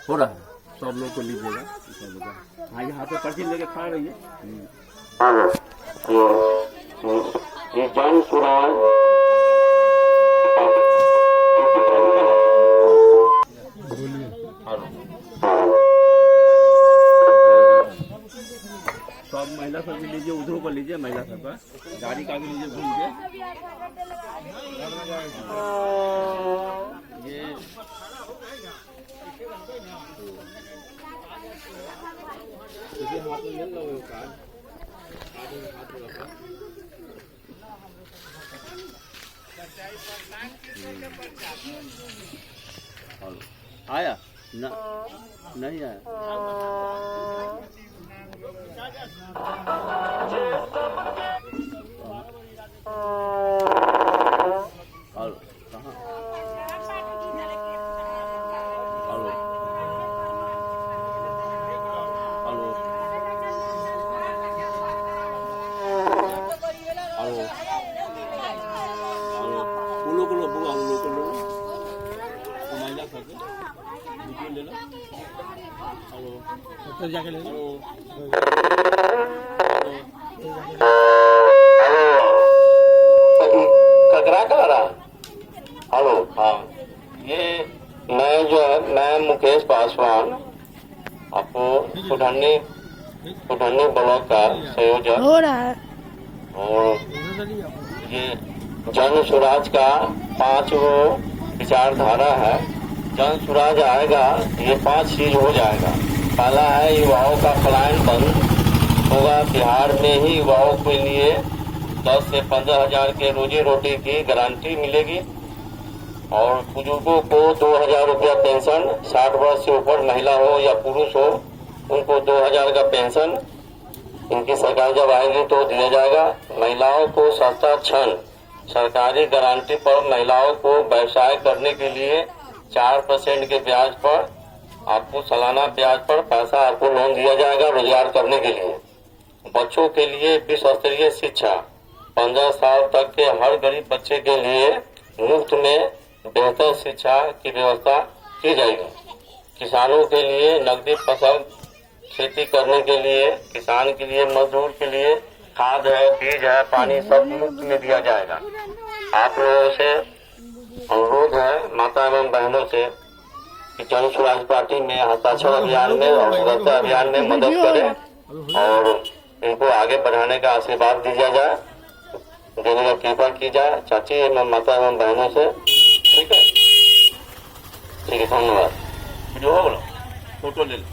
हो रहा है, सब लोग को लीजिएगा। हाँ, यहाँ पे पर्ची लेके खा रही है। ये जन सुराज सब महिला सब भी लीजिए, उधरों को लीजिए, महिला सब का गाड़ी का भी लीजिए घूम के। ये हाथ में ले लो कार्ड, हाथ में रखो। आया ना, नहीं आया। और कहाँ? हेलो हेलो हेलो हेलो, उन लोग को लो बुआ, उन लोग को लो, महिला करके वीडियो ले लो। हेलो तो जाके ले लो। ककरा कर रहा। हेलो, हाँ, ये मैं मुकेश पासवान, आपको सुढ़न्नी ब्लॉक का संयोजक हो रहा है। और ये जन स्वराज का 5 विचारधारा है। जन स्वराज आएगा, ये 5 चीज हो जाएगा। पहला है युवाओं का पलायन बंद होगा। बिहार में ही युवाओं के लिए 10 से 15 हजार के रोजी रोटी की गारंटी मिलेगी और बुजुर्गों को 2000 रुपया पेंशन, 60 वर्ष से ऊपर महिला हो या पुरुष हो उनको 2000 का पेंशन इनकी सरकार जब आएगी तो दिया जाएगा। महिलाओं को सस्ता क्षण सरकारी गारंटी पर महिलाओं को व्यवसाय करने के लिए 4% के ब्याज पर आपको सालाना ब्याज पर पैसा आपको लोन दिया जाएगा रोजगार करने के लिए। बच्चों के लिए विश्व स्तरीय शिक्षा, 15 साल तक के हर गरीब बच्चे के लिए मुफ्त में बेहतर शिक्षा की व्यवस्था की जाएगी। किसानों के लिए नकदी फसल खेती करने के लिए, किसान के लिए, मजदूर के लिए खाद है, बीज है, पानी सब मुफ्त में दिया जाएगा। आप लोगों से अनुरोध है, माता एवं बहनों से, कि जन स्वराज पार्टी में हस्ताक्षर अभियान में और सुरक्षा अभियान में मदद करें और इनको आगे बढ़ाने का आशीर्वाद दिया जाए, देने का कृपा की जाए चाची एवं माता एवं बहनों से। ठीक है, धन्यवाद। वीडियो हो बोलो, फोटो ले लो।